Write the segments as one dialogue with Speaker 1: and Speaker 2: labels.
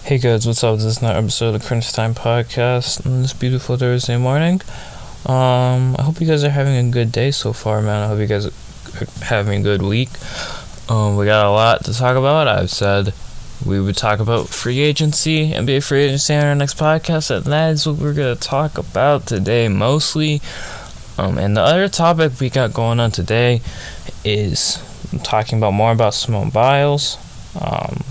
Speaker 1: Hey guys, what's up? This is another episode of the Crunch Time Podcast on this beautiful Thursday morning. I hope you guys are having a good day so far, man. I hope you guys are having a good week. We got a lot to talk about. I've said we would talk about free agency, NBA free agency on our next podcast, and that is what we're going to talk about today mostly. And the other topic we got going on today is talking about more about Simone Biles.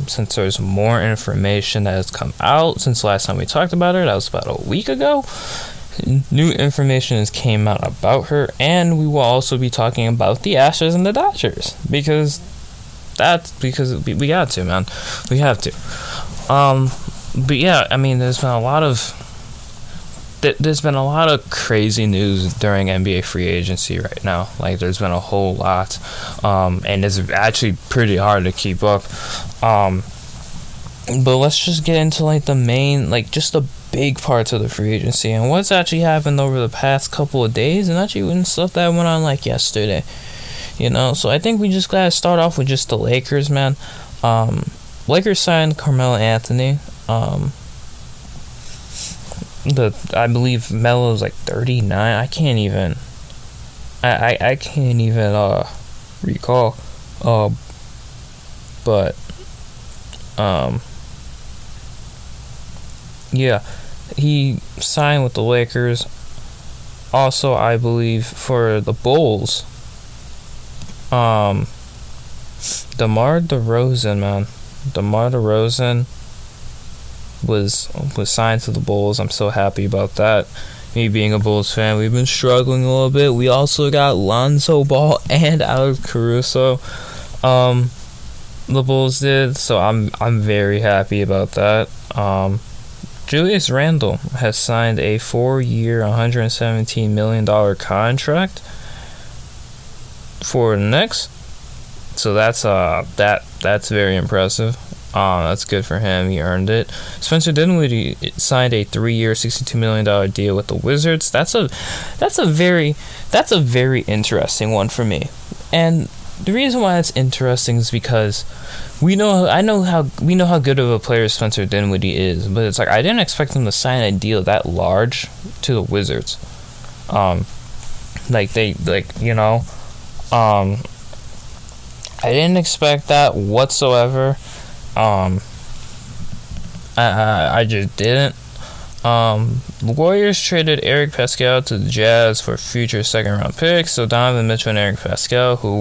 Speaker 1: Since there's more information that has come out since last time we talked about her, that was about a week ago. New information has came out about her, and we will also be talking about the Astros and the Dodgers because we got to, man. We have to. But yeah, I mean, there's been a lot of crazy news during NBA free agency right now. Like, there's been a whole lot, and it's actually pretty hard to keep up. But let's just get into like the main, like just the big parts of the free agency and what's actually happened over the past couple of days, and actually when stuff that went on like yesterday. So I think we just gotta start off with just the Lakers, man. Lakers signed Carmelo Anthony. I believe Melo's like 39. I can't even recall. Yeah, he signed with the Lakers. Also, I believe for the Bulls, DeMar DeRozan, man. DeMar DeRozan was signed to the Bulls. I'm so happy about that. Me being a Bulls fan, we've been struggling a little bit. We also got Lonzo Ball and Alex Caruso. The Bulls did, so I'm very happy about that. Julius Randle has signed a 4-year, $117 million contract for the Knicks. So that's very impressive. That's good for him. He earned it. Spencer Dinwiddie signed a 3-year, $62 million deal with the Wizards. That's a very interesting one for me. And the reason why it's interesting is because we know how good of a player Spencer Dinwiddie is, but it's like I didn't expect him to sign a deal that large to the Wizards. I didn't expect that whatsoever. I just didn't. The Warriors traded Eric Pascal to the Jazz for future second-round picks. So Donovan Mitchell and Eric Pascal, who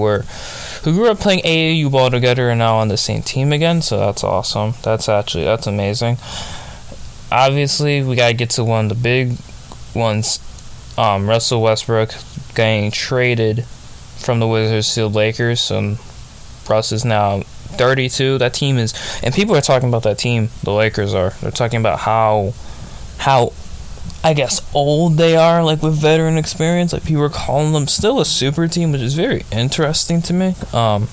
Speaker 1: grew up playing AAU ball together, are now on the same team again. So that's awesome. That's amazing. Obviously, we gotta get to one of the big ones. Russell Westbrook getting traded from the Wizards to the Lakers. So Russ is now 32. That team is, and people are talking about that team. The Lakers are. They're talking about how I guess old they are, like with veteran experience. Like people are calling them still a super team, which is very interesting to me. I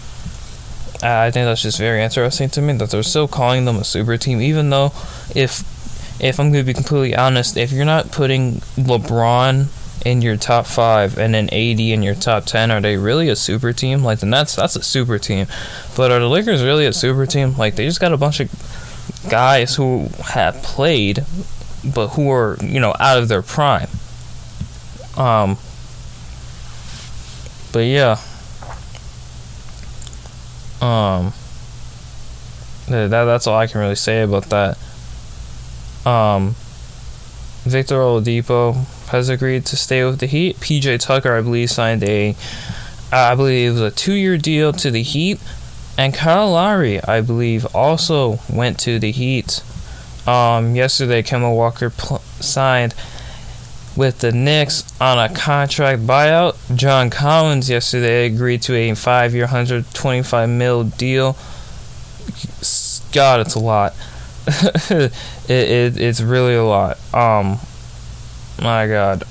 Speaker 1: think that's just very interesting to me that they're still calling them a super team, even though if I'm going to be completely honest, if you're not putting LeBron in your top 5 and then AD in your top 10, are they really a super team? Like, then that's a super team. But are the Lakers really a super team? Like, they just got a bunch of guys who have played but who are, out of their prime. But yeah. That's all I can really say about that. Victor Oladipo has agreed to stay with the Heat. PJ Tucker, I believe, signed it was a 2-year deal to the Heat. And Kyle Lowry, I believe, also went to the Heat. Yesterday, Kemba Walker signed with the Knicks on a contract buyout. John Collins yesterday agreed to a 5-year, $125 million deal. God, it's a lot. It's really a lot. My God.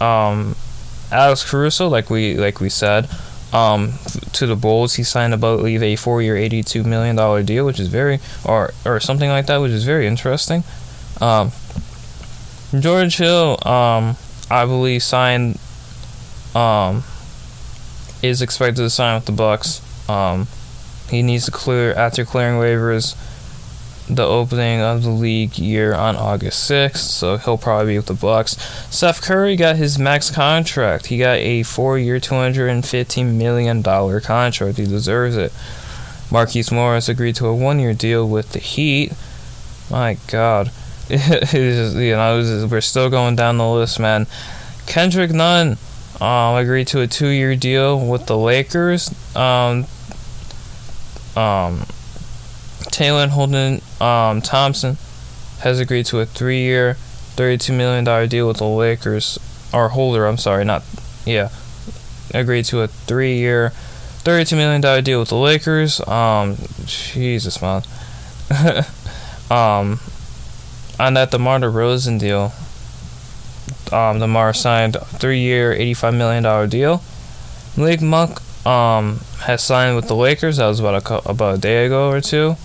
Speaker 1: Alex Caruso, like we said, to the Bulls, he signed about, I believe, a 4-year, $82 million deal, which is very, or something like that, which is very interesting. George Hill, I believe, is expected to sign with the Bucks. He needs to clear, after clearing waivers, the opening of the league year on August 6th, so he'll probably be with the Bucks. Steph Curry got his max contract. He got a 4-year, $215 million contract. He deserves it. Marquise Morris agreed to a 1-year deal with the Heat. My God. We're still going down the list, man. Kendrick Nunn agreed to a 2-year deal with the Lakers. Taylor Holden Thompson has agreed to a 3-year, $32 million deal with the Lakers. Or Holder, I'm sorry, agreed to a 3-year, $32 million deal with the Lakers. Jesus, man. On that DeMar DeRozan deal, DeMar signed a 3-year, $85 million deal. Malik Monk has signed with the Lakers. That was about a day ago or two.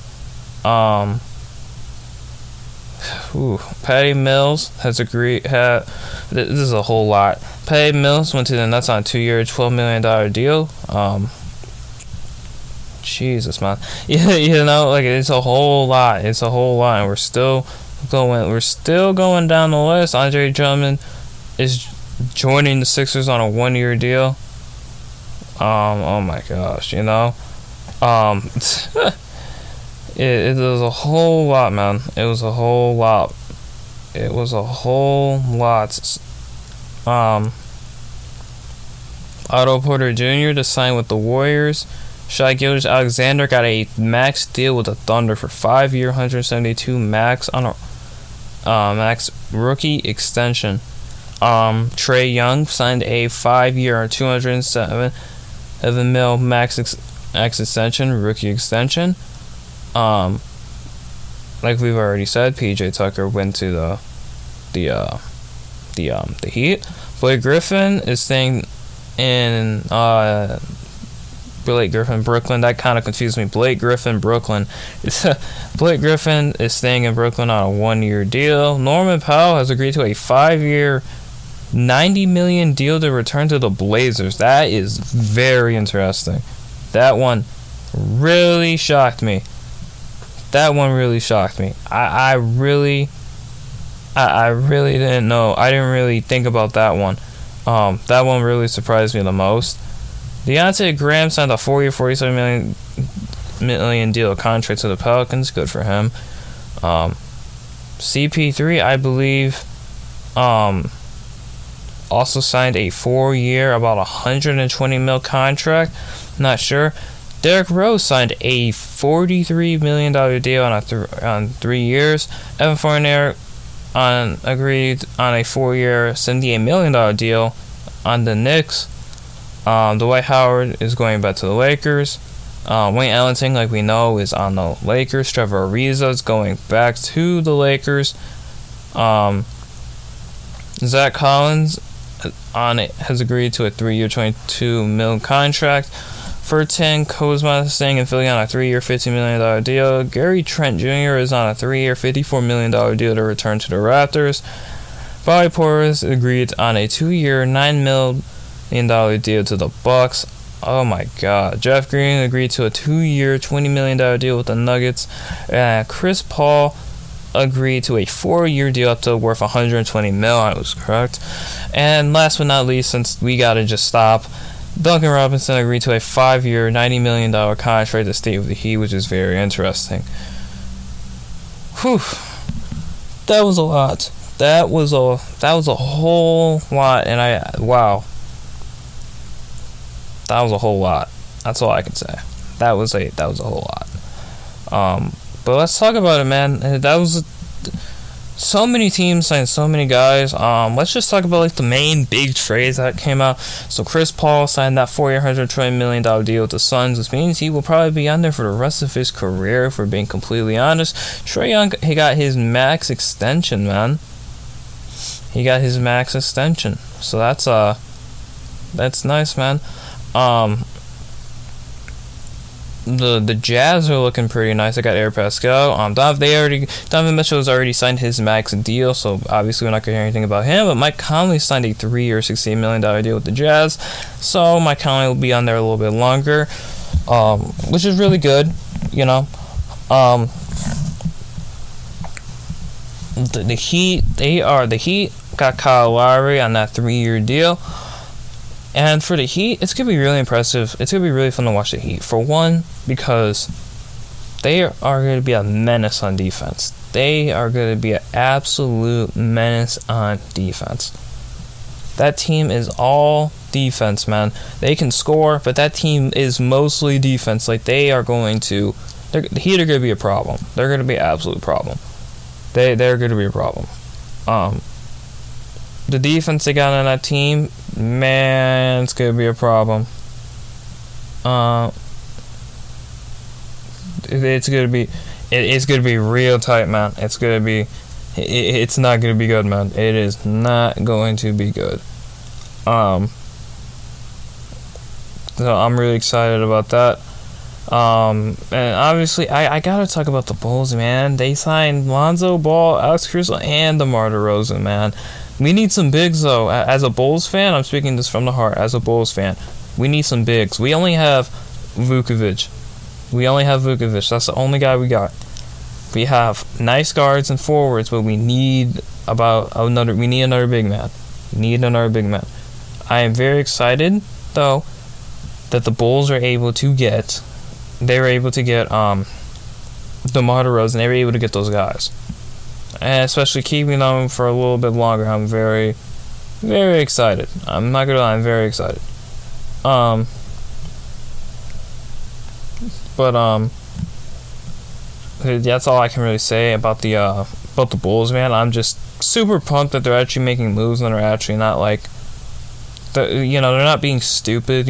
Speaker 1: Patty Mills has agreed. This is a whole lot. Patty Mills went to the Nets on a 2-year, $12 million deal. Jesus, man. It's a whole lot. It's a whole lot, and we're still going down the list. Andre Drummond is joining the Sixers on a 1-year deal. Oh my gosh, It was a whole lot, man. It was a whole lot. Otto Porter Jr. to sign with the Warriors. Shai Gilgeous-Alexander got a max deal with the Thunder for 5-year, $172 max on a max rookie extension. Trae Young signed a 5-year, $207 million max extension, rookie extension. Like we've already said, PJ Tucker went to the Heat. Blake Griffin is staying in Blake Griffin, Brooklyn. That kind of confused me. Blake Griffin, Brooklyn. Blake Griffin is staying in Brooklyn on a 1-year deal. Norman Powell has agreed to a 5-year, $90 million deal to return to the Blazers. That is very interesting. That one really shocked me. I really didn't know. I didn't really think about that one. That one really surprised me the most. Deontay Graham signed a 4-year, $47 million deal contract to the Pelicans. Good for him. CP3, I believe, also signed a 4-year, about $120 million contract. Not sure. Derrick Rose signed a $43 million deal on 3 years. Evan Fournier agreed on a 4-year, $78 million deal on the Knicks. Dwight Howard is going back to the Lakers. Wayne Ellington, like we know, is on the Lakers. Trevor Ariza is going back to the Lakers. Zach Collins has agreed to a 3-year, $22 million contract. Furtan Kozma staying in Philly on a 3-year, $15 million deal. Gary Trent Jr. is on a 3-year, $54 million deal to return to the Raptors. Bobby Portis agreed on a 2-year, $9 million deal to the Bucks. Oh my God. Jeff Green agreed to a 2-year, $20 million deal with the Nuggets. And Chris Paul agreed to a 4-year deal up to worth $120 million. I was correct. And last but not least, since we gotta just stop, Duncan Robinson agreed to a 5-year, $90 million contract to stay with the Heat, which is very interesting. Whew. That was a lot. That was a whole lot, and wow. That was a whole lot. That's all I can say. That was a whole lot. But let's talk about it, man. That was so many teams signed so many guys. Let's just talk about the main big trades that came out. So Chris Paul signed that 4-year, $120 million deal with the Suns, which means he will probably be on there for the rest of his career, if we're being completely honest. Trae Young, he got his max extension, man. He got his max extension. So that's nice, man. The Jazz are looking pretty nice. I got Eric Pascal. Donovan Mitchell has already signed his max deal, so obviously we're not gonna hear anything about him. But Mike Conley signed a 3-year, $68 million deal with the Jazz, so Mike Conley will be on there a little bit longer, which is really good, the Heat. The Heat got Kyle Lowry on that 3-year deal. And for the Heat, it's going to be really impressive. It's going to be really fun to watch the Heat. For one, because they are going to be a menace on defense. They are going to be an absolute menace on defense. That team is all defense, man. They can score, but that team is mostly defense. Like, the Heat are going to be a problem. They're going to be an absolute problem. They're going to be a problem. The defense they got on that team, man, it's gonna be a problem. It's gonna be real tight, man. It's not gonna be good, man. It is not going to be good. So I'm really excited about that. And obviously, I gotta talk about the Bulls, man. They signed Lonzo Ball, Alex Caruso, and DeMar DeRozan, man. We need some bigs, though. As a Bulls fan, I'm speaking this from the heart. As a Bulls fan, we need some bigs. We only have Vucevic. That's the only guy we got. We have nice guards and forwards, but we need another big man. I am very excited, though, that the Bulls are able to get. They were able to get DeMar DeRozan. They were able to get those guys. And especially keeping them for a little bit longer, I'm very, very excited. I'm not gonna lie, I'm very excited. That's all I can really say about the Bulls, man. I'm just super pumped that they're actually making moves and they're actually not they're not being stupid.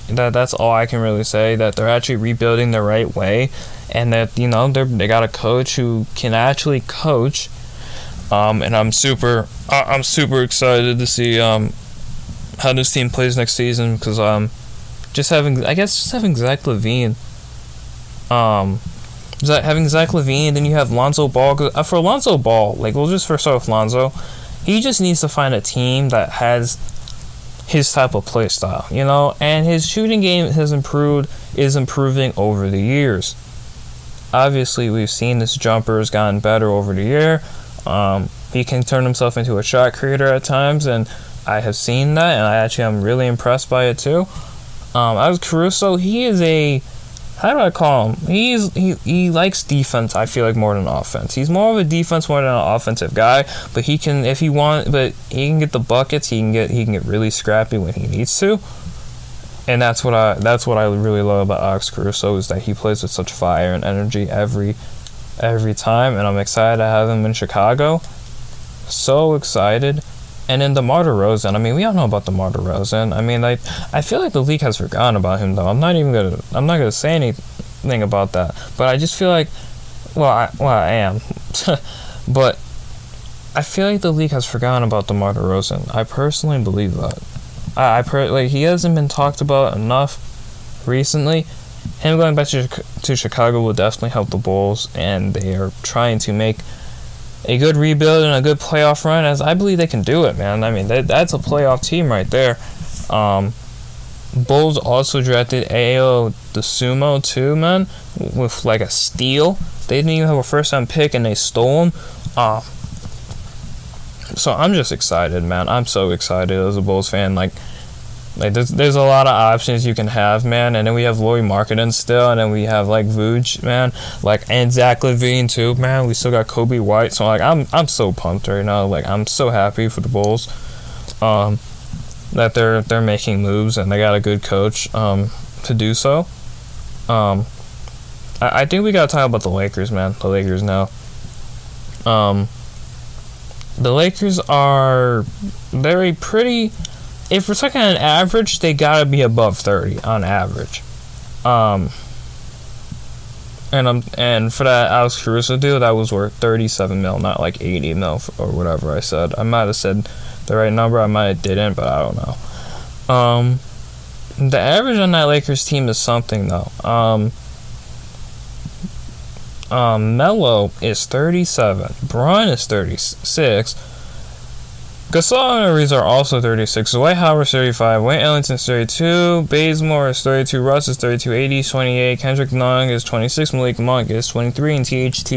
Speaker 1: That's all I can really say. That they're actually rebuilding the right way. And that they got a coach who can actually coach, and I'm super excited to see how this team plays next season, because just having Zach LaVine, then you have Lonzo Ball. For Lonzo Ball, we'll just first start with Lonzo. He just needs to find a team that has his type of play style, and his shooting game is improving over the years. Obviously, we've seen this jumper has gotten better over the year. He can turn himself into a shot creator at times, and I have seen that, and I'm really impressed by it too. As Caruso, he is how do I call him? He likes defense, I feel like, more than offense. He's more of a defense more than an offensive guy, but he can get the buckets. He can get really scrappy when he needs to. And that's what I really love about Alex Caruso, is that he plays with such fire and energy every time, and I'm excited to have him in Chicago. So excited. And then DeMar DeRozan, we all know about DeMar DeRozan. I feel like the league has forgotten about him, though. I'm not gonna say anything about that, but I just feel like, I am, but I feel like the league has forgotten about DeMar DeRozan. I personally believe that. He hasn't been talked about enough recently. Him going back to Chicago will definitely help the Bulls, and they are trying to make a good rebuild and a good playoff run, as I believe they can do it, man. That's a playoff team right there. Bulls also drafted Ayo Dosunmu too, man, with a steal. They didn't even have a first-round pick, and they stole him. So I'm just excited, man. I'm so excited as a Bulls fan. There's a lot of options you can have, man. And then we have Lauri Markkanen still, and then we have Vooch, man. And Zach LaVine too, man. We still got Kobe White. So I'm so pumped right now. I'm so happy for the Bulls, that they're making moves and they got a good coach to do so. I think we gotta talk about the Lakers, man. The Lakers now. The Lakers they're pretty. If we're talking on average, they gotta be above 30 on average. And for that Alex Caruso deal, that was worth $37 million, not 80 million or whatever I said. I might have said the right number, I might have didn't, but I don't know. The average on that Lakers team is something though. Melo is 37. Bron is 36. Gasol and Ariza are also 36. Dwight Howard's 35. Wayne Ellington's 32. Bazemore is 32. Russ is 32. AD is 28. Kendrick Nunn is 26. Malik Monk is 23. And THT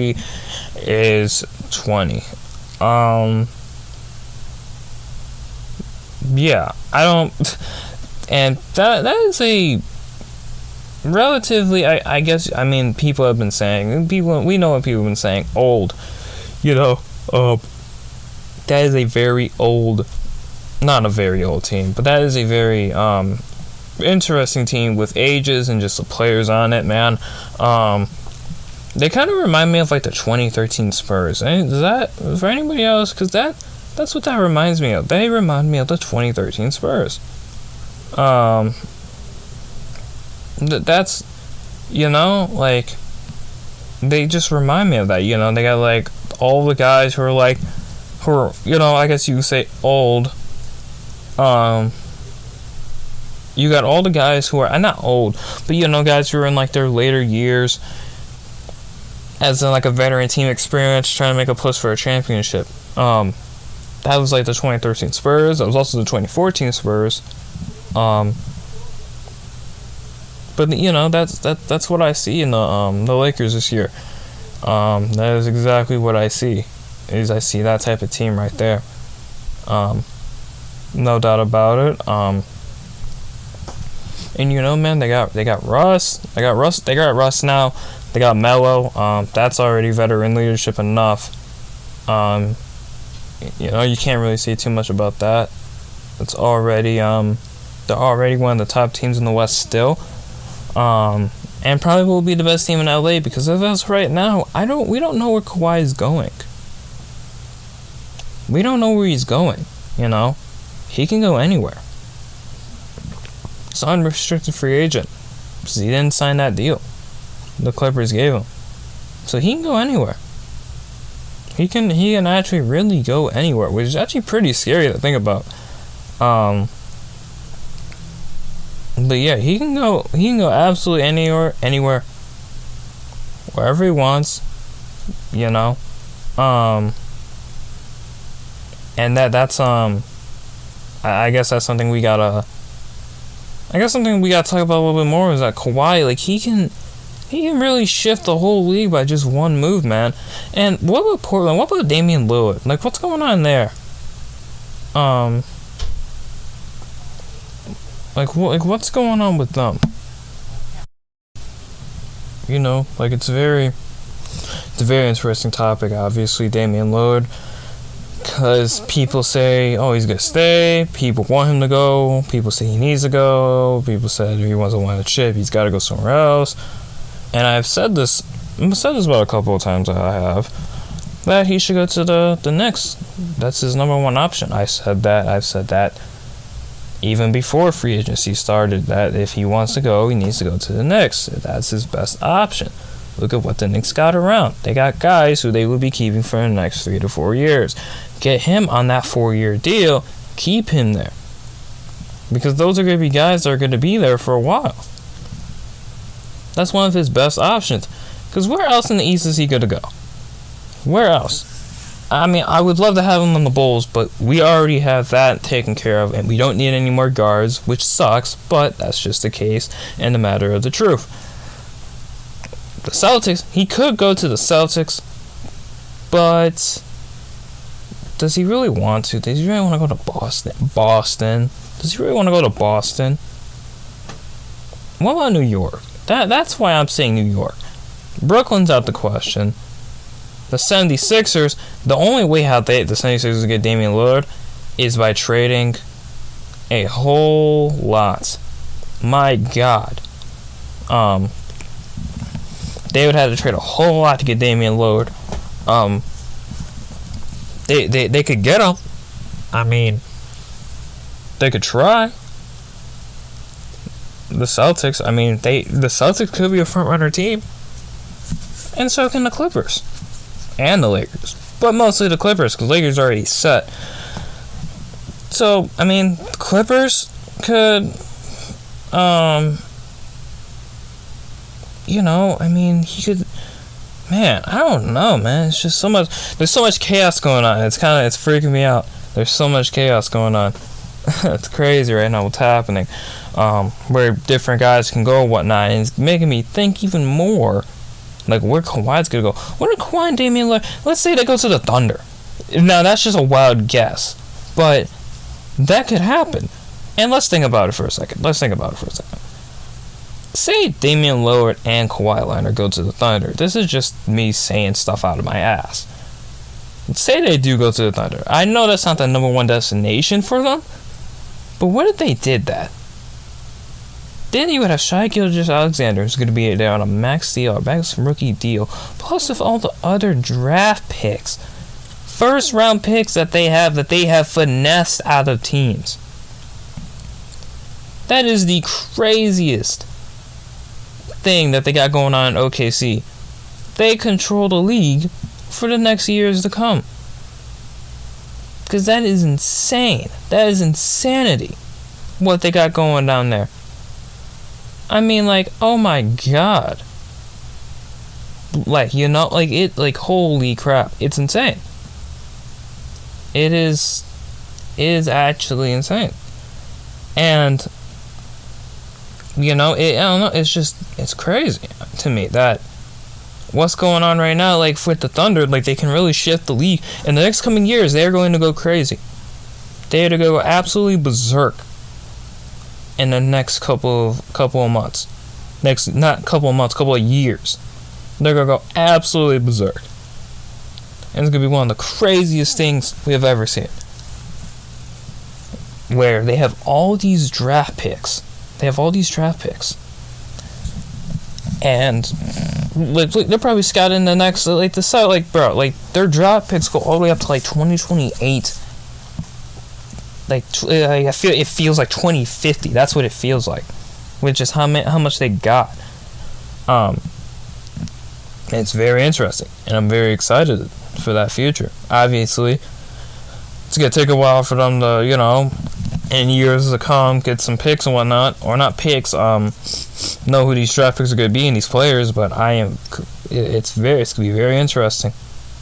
Speaker 1: is 20. Yeah, I don't... And that is a relatively, I guess, I mean, people have been saying, we know what people have been saying, old, that is a very old, not a very old team, but that is a very interesting team with ages and just the players on it, man. They kind of remind me of like the 2013 Spurs. Is that for anybody else? Because that's what that reminds me of. They remind me of the 2013 Spurs. That's, like, they just remind me of that. They got like all the guys who are I guess you could say old. You got all the guys who are not old, but guys who are in like their later years, as in like a veteran team experience, trying to make a push for a championship. That was like the 2013 Spurs. That was also the 2014 Spurs. But that's what I see in the Lakers this year. That is exactly what I see. I see that type of team right there. No doubt about it. And man, they got Russ. They got Russ now. They got Melo. That's already veteran leadership enough. You can't really say too much about that. It's already they're already one of the top teams in the West still. And probably will be the best team in LA, because of us right now, we don't know where Kawhi is going. We don't know where he's going, He can go anywhere. He's an unrestricted free agent, because he didn't sign that deal the Clippers gave him. So he can go anywhere. He can actually really go anywhere, which is actually pretty scary to think about. But yeah, he can go absolutely anywhere, wherever he wants, and that's I guess that's something we gotta talk about a little bit more, is that Kawhi, like, he can really shift the whole league by just one move, man. And what about Portland? What about Damian Lillard? Like, what's going on there? What's going on with them? It's a very interesting topic, obviously, Damian Lillard, because people say, oh, he's gonna stay, people want him to go, people say he needs to go, people said if he wants to win a chip, he's got to go somewhere else. And I've said this about a couple of times, that he should go to the Knicks. That's his number one option. I've said that even before free agency started, that if he wants to go, he needs to go to the Knicks. That's his best option. Look at what the Knicks got around. They got guys who they will be keeping for the next 3 to 4 years. Get him on that 4-year deal. Keep him there. Because those are going to be guys that are going to be there for a while. That's one of his best options. Because where else in the East is he going to go? Where else? I mean, I would love to have him on the Bulls, but we already have that taken care of, and we don't need any more guards, which sucks, but that's just the case and the matter of the truth. The Celtics, he could go to the Celtics, but does he really want to? Does he really want to go to Boston? Does he really want to go to Boston? What about New York? That's why I'm saying New York. Brooklyn's out the question. The 76ers, the only way how the 76ers will get Damian Lillard is by trading a whole lot. My God. They would have to trade a whole lot to get Damian Lillard. They could get him. I mean, they could try. The Celtics, the Celtics could be a front runner team. And so can the Clippers. And the Lakers. But mostly the Clippers, because Lakers are already set. So, the Clippers could, he could, man, I don't know, man. It's just so much, there's so much chaos going on. It's freaking me out. There's so much chaos going on. It's crazy right now what's happening. Where different guys can go and whatnot, and it's making me think even more, like, where Kawhi's gonna go. What are Kawhi and Damian Lillard? Let's say they go to the Thunder. Now, that's just a wild guess, but that could happen. And let's think about it for a second. Say Damian Lillard and Kawhi Leonard go to the Thunder. This is just me saying stuff out of my ass. Say they do go to the Thunder. I know that's not the number one destination for them, but what if they did that? Then you would have Shai Gilgeous-Alexander, who's going to be there on a max deal, or max rookie deal, plus with all the other draft picks, first round picks that they have finessed out of teams. That is the craziest thing that they got going on in OKC. They control the league for the next years to come. Because that is insane. That is insanity. What they got going down there. I mean, like, oh my god. Like, you know, like, holy crap. It's insane. It is actually insane. And, you know, I don't know, it's crazy to me that what's going on right now, like, with the Thunder, like, they can really shift the league. In the next coming years, they're going to go crazy. They're to go absolutely berserk in the next couple of months. Couple of years. They're going to go absolutely berserk. And it's going to be one of the craziest things we have ever seen. Where they have all these draft picks. And like, they're probably scouting the next, like, the site, like, bro, like, their draft picks go all the way up to, like, 2028. Like, I feel it feels like 2050. That's what it feels like, which is how much they got. It's very interesting, and I'm very excited for that future. Obviously, it's gonna take a while for them to, you know, in years to come, get some picks and whatnot, or not picks. Know who these draft picks are gonna be and these players, but it's gonna be very interesting.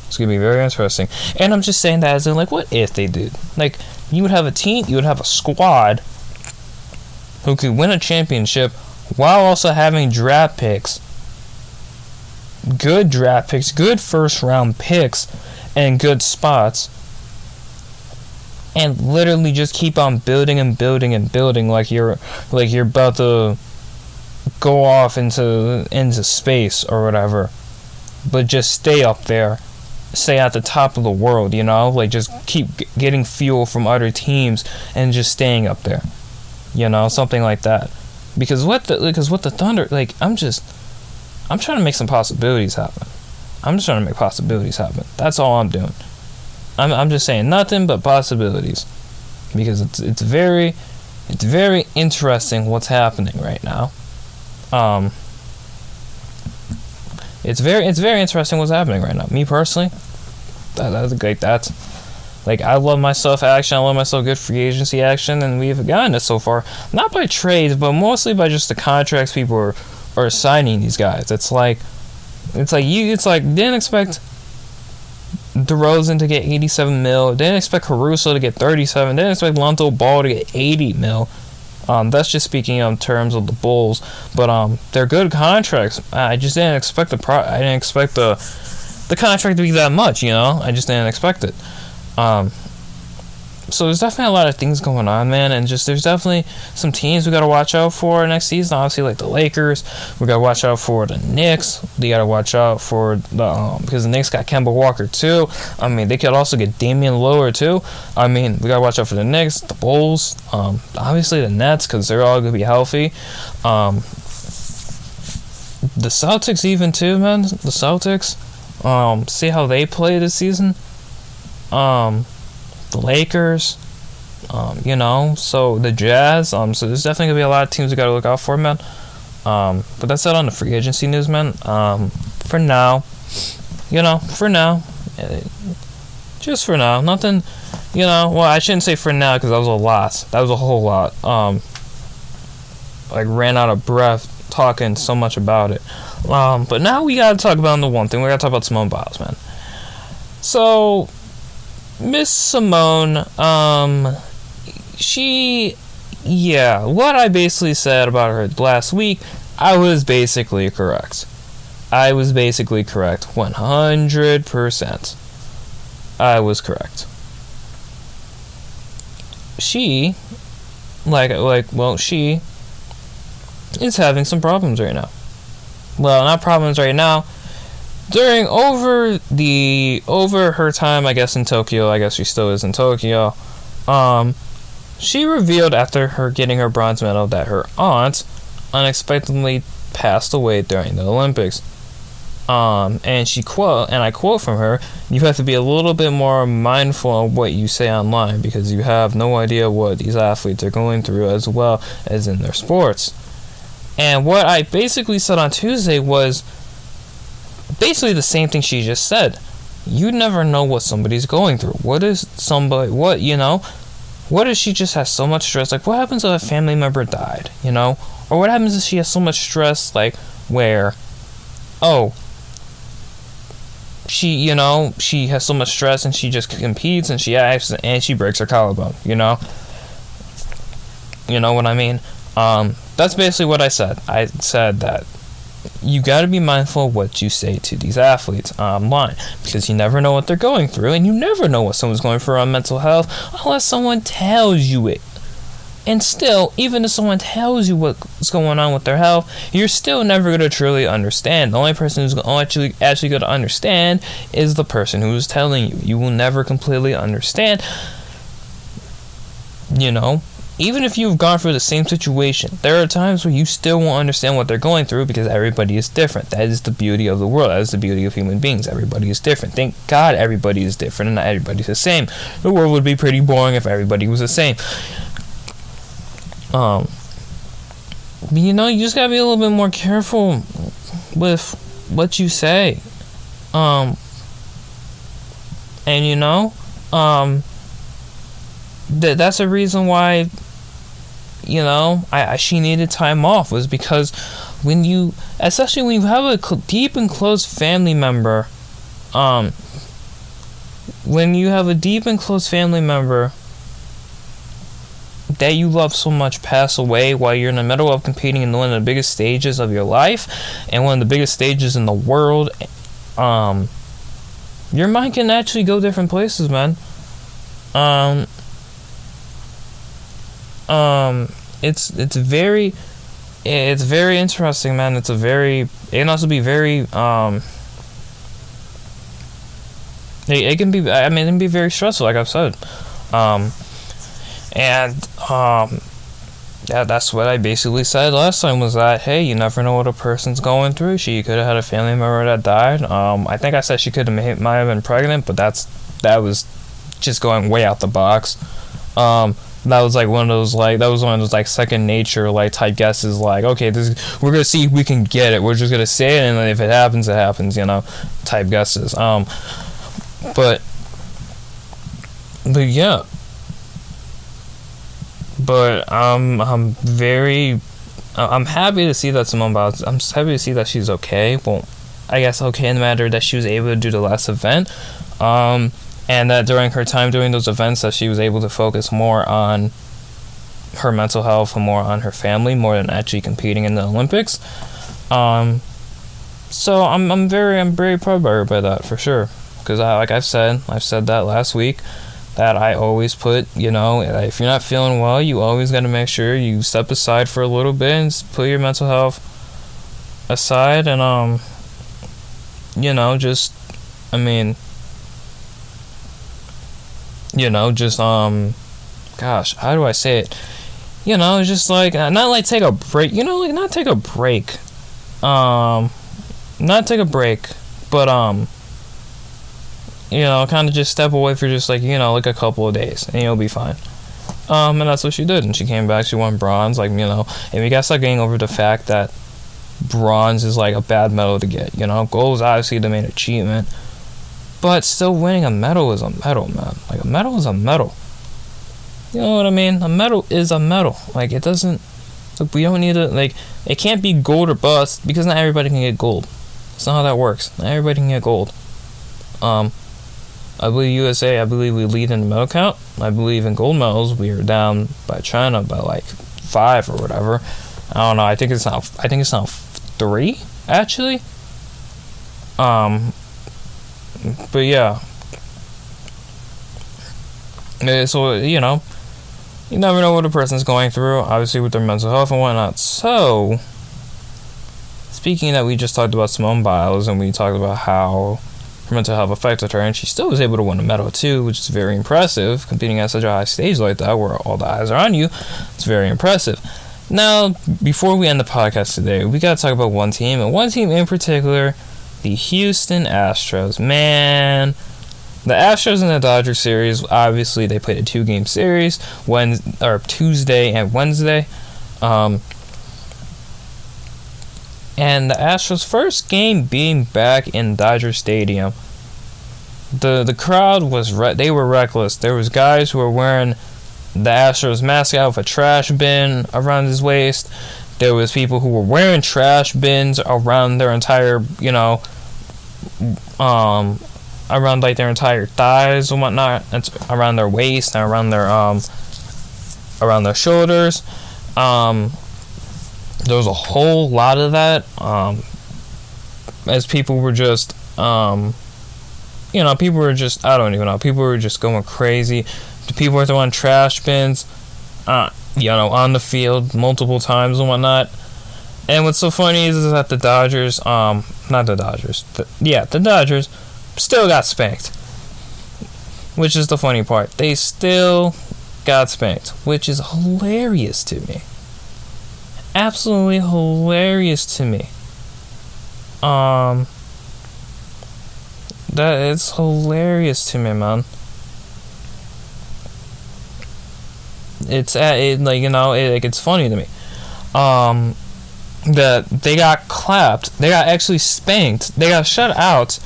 Speaker 1: It's gonna be very interesting, and I'm just saying that as in, like, what if they did? Like, you would have a team, you would have a squad who could win a championship while also having draft picks, good draft picks, good first round picks, and good spots, and literally just keep on building and building and building like you're about to go off into space or whatever, but just stay up there. Stay at the top of the world, you know, like, just keep getting fuel from other teams and just staying up there, you know, something like that. Because what the Thunder, like, I'm trying to make some possibilities happen. I'm just trying to make possibilities happen. That's all I'm doing. I'm just saying nothing but possibilities, because it's very interesting what's happening right now. It's very interesting what's happening right now. Me personally, that's like, I love myself action. I love myself good free agency action, and we've gotten it so far. Not by trades, but mostly by just the contracts people are signing these guys. It's like didn't expect DeRozan to get 87 mil. Didn't expect Caruso to get 37. Didn't expect Lonzo Ball to get 80 mil. That's just speaking in terms of the Bulls, but they're good contracts. I just didn't expect the contract to be that much, you know. I just didn't expect it. So there's definitely a lot of things going on, man, and just there's definitely some teams we gotta watch out for next season. Obviously, like the Lakers, we gotta watch out for the Knicks. We gotta watch out for the because the Knicks got Kemba Walker too. I mean, they could also get Damian Lillard too. I mean, we gotta watch out for the Knicks, the Bulls, obviously the Nets, because they're all gonna be healthy. The Celtics even too, man. The Celtics. See how they play this season. The Lakers, you know, so the Jazz, so there's definitely gonna be a lot of teams we gotta look out for, man. But that's it on the free agency news, man. For now, just for now, nothing, you know. Well, I shouldn't say for now, because that was a lot. That was a whole lot. Like, ran out of breath talking so much about it. But now we gotta talk about the one thing. We gotta talk about Simone Biles, man. So, Miss Simone, what I basically said about her last week, I was basically correct. 100%. I was correct. She is having some problems right now. Well, not problems right now. Over her time, I guess, in Tokyo, I guess she still is in Tokyo, she revealed after her getting her bronze medal that her aunt unexpectedly passed away during the Olympics. And I quote from her, "You have to be a little bit more mindful of what you say online because you have no idea what these athletes are going through as well as in their sports." And what I basically said on Tuesday was basically the same thing she just said. You never know what somebody's going through. What if she just has so much stress? Like, what happens if a family member died, Or what happens if she has so much stress, like, where, she has so much stress and she just competes and she acts and she breaks her collarbone, You know what I mean? That's basically what I said. I said that you got to be mindful of what you say to these athletes online because you never know what they're going through and you never know what someone's going through on mental health unless someone tells you it. And still, even if someone tells you what's going on with their health, you're still never going to truly understand. The only person who's actually going to understand is the person who's telling you. You will never completely understand, Even if you've gone through the same situation, there are times where you still won't understand what they're going through because everybody is different. That is the beauty of the world. That is the beauty of human beings. Everybody is different. Thank God everybody is different and not everybody's the same. The world would be pretty boring if everybody was the same. But you just gotta be a little bit more careful with what you say. That's a reason why she needed time off was because especially when you have a deep and close family member, that you love so much pass away while you're in the middle of competing in one of the biggest stages of your life and one of the biggest stages in the world, your mind can actually go different places, man. It's very interesting, man. It can also be very it can be very stressful, like I've said. That's what I basically said last time was that, hey, you never know what a person's going through. She could have had a family member that died. I think I said she might have been pregnant, but that was just going way out the box. That was one of those second nature type guesses, okay, we're gonna see if we can get it. We're just gonna say it, and if it happens, it happens, type guesses. But yeah. But I'm happy to see that Simone Biles. I'm happy to see that she's okay. Well, I guess okay in the matter that she was able to do the last event. And that during her time doing those events that she was able to focus more on her mental health and more on her family more than actually competing in the Olympics. So I'm very proud by her by that for sure. Because I've said that last week that I always put, if you're not feeling well, you always got to make sure you step aside for a little bit and put your mental health aside and gosh, how do I say it? Just not take a break, not take a break. Not take a break, but kind of just step away for just a couple of days and you'll be fine. And that's what she did, and she came back, she won bronze, and we gotta start getting over the fact that bronze is a bad medal to get, gold is obviously the main achievement, but still winning a medal is a medal, man. A medal is a medal. You know what I mean? A medal is a medal. It doesn't, we don't need to, it can't be gold or bust, because not everybody can get gold. That's not how that works. Not everybody can get gold. I believe USA. I believe we lead in the medal count. I believe in gold medals we are down by China by like 5 or whatever. I don't know. I think it's now 3 actually. But yeah. So you know, you never know what a person's going through. Obviously with their mental health and whatnot. So speaking of that, we just talked about Simone Biles and we talked about how her mental health affected her, and she still was able to win a medal too, which is very impressive. Competing at such a high stage like that, where all the eyes are on you, it's very impressive. Now, before we end the podcast today, we gotta talk about one team, and one team in particular, the Houston Astros. Man, the Astros in the Dodgers series, obviously they played a 2-game series, Tuesday and Wednesday. And the Astros' first game being back in Dodger Stadium, the crowd was they were reckless. There was guys who were wearing the Astros mascot with a trash bin around his waist. There was people who were wearing trash bins around their entire, around like their entire thighs and whatnot, and around their waist and around their shoulders. There was a whole lot of that, as people were just, people were just, I don't even know, people were just going crazy. The people were throwing trash bins, on the field multiple times and whatnot. And what's so funny is that the Dodgers, the Dodgers still got spanked, which is the funny part. They still got spanked, which is hilarious to me. Absolutely hilarious to me. That is hilarious to me, man. It's it's funny to me. That they got clapped, they got actually spanked, they got shut out.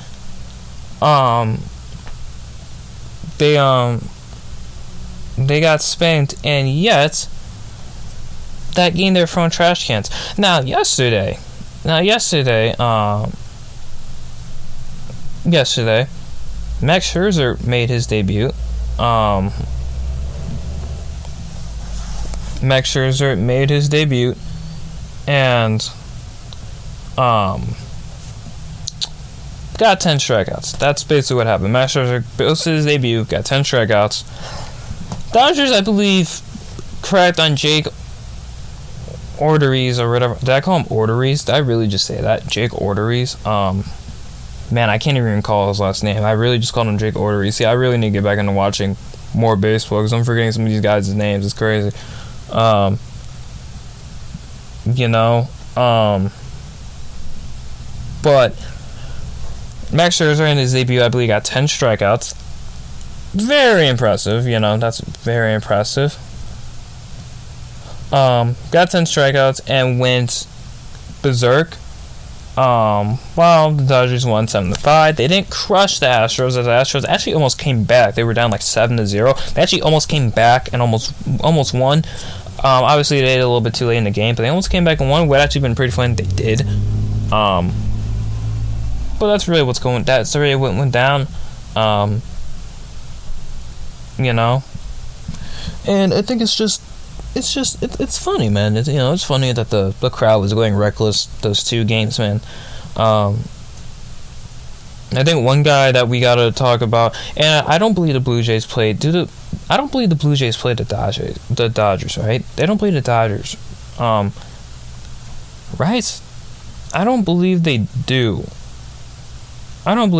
Speaker 1: They got spanked, and yet that game they're throwing trash cans. Now yesterday, Max Scherzer made his debut. And got 10 strikeouts. That's basically what happened. Max Scherzer posted his debut, got 10 strikeouts. Dodgers, I believe, cracked on Jake Orderies or whatever. Did I call him Orderies? Did I really just say that? Jake Orderies? Man, I can't even recall his last name. I really just called him Jake Orderies. See, I really need to get back into watching more baseball because I'm forgetting some of these guys' names. It's crazy. But Max Scherzer in his debut, I believe, got 10 strikeouts. Very impressive, that's very impressive. Got 10 strikeouts and went berserk. The Dodgers won 7-5. They didn't crush the Astros, as the Astros actually almost came back. They were down like 7-0. They actually almost came back and almost won. Obviously, they did a little bit too late in the game, but they almost came back and won. Would actually been pretty fun. They did. But that's really what's going. That's really what went down. And I think it's funny, man. It's funny that the crowd was going reckless those 2 games, man. I think one guy that we gotta talk about, and I don't believe the Blue Jays played. I don't believe the Blue Jays played the Dodgers, right? They don't play the Dodgers, right? I don't believe they do. I don't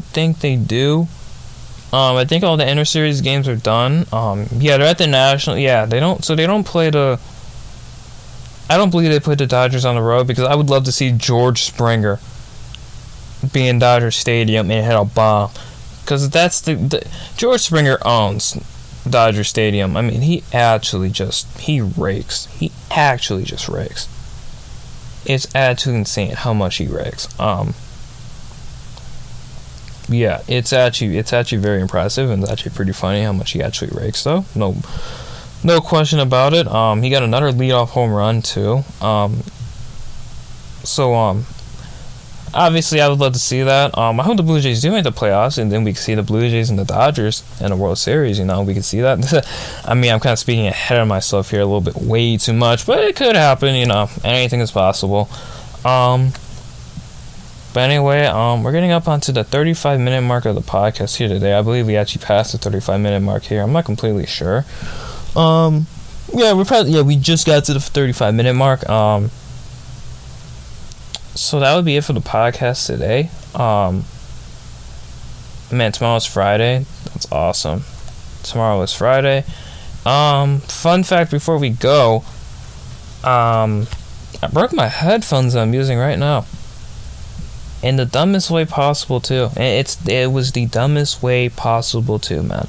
Speaker 1: think they do. I think all the inter-series games are done. They're at the National. Yeah, they don't play the. I don't believe they put the Dodgers on the road because I would love to see George Springer be in Dodger Stadium and hit a bomb, because that's the George Springer owns Dodger Stadium. I mean, he actually just rakes. He actually just rakes. It's absolutely insane how much he rakes. Yeah, it's actually very impressive, and it's actually pretty funny how much he actually rakes, though. No question about it. He got another leadoff home run too. Obviously, I would love to see that. I hope the Blue Jays do make the playoffs, and then we can see the Blue Jays and the Dodgers in the World Series. We can see that. I mean, I'm kind of speaking ahead of myself here a little bit, way too much, but it could happen. Anything is possible. But anyway, we're getting up onto the 35-minute mark of the podcast here today. I believe we actually passed the 35-minute mark here. I'm not completely sure. We just got to the 35-minute mark. So that would be it for the podcast today. Man, tomorrow's Friday. That's awesome. Tomorrow is Friday. Fun fact before we go. I broke my headphones I'm using right now. In the dumbest way possible, too. It was the dumbest way possible, too, man.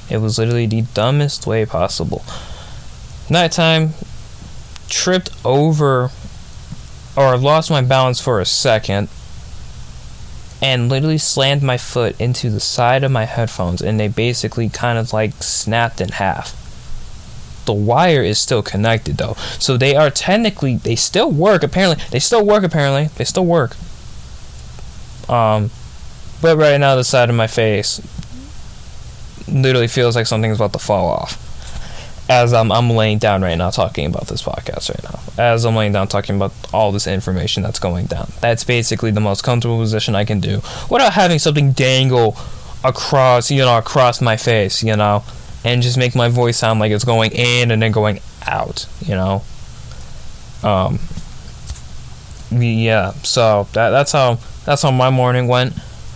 Speaker 1: It was literally the dumbest way possible. Nighttime, tripped over, or lost my balance for a second, and literally slammed my foot into the side of my headphones, and they basically kind of like snapped in half. The wire is still connected, though. So they are technically, they still work, apparently. They still work. But right now the side of my face literally feels like something's about to fall off. As I'm laying down right now talking about this podcast right now. As I'm laying down talking about all this information that's going down. That's basically the most comfortable position I can do without having something dangle across my face, and just make my voice sound like it's going in and then going out, so that's how my morning went.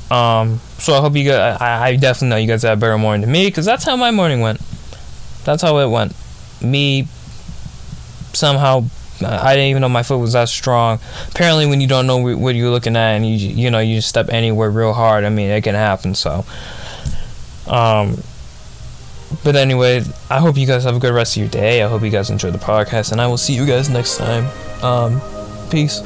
Speaker 1: So I hope you guys, I definitely know you guys had a better morning than me, because that's how my morning went. That's how it went. Me, somehow, I didn't even know my foot was that strong. Apparently, when you don't know what you're looking at, and you just step anywhere real hard, I mean, it can happen, so. But anyway, I hope you guys have a good rest of your day. I hope you guys enjoyed the podcast, and I will see you guys next time. Peace.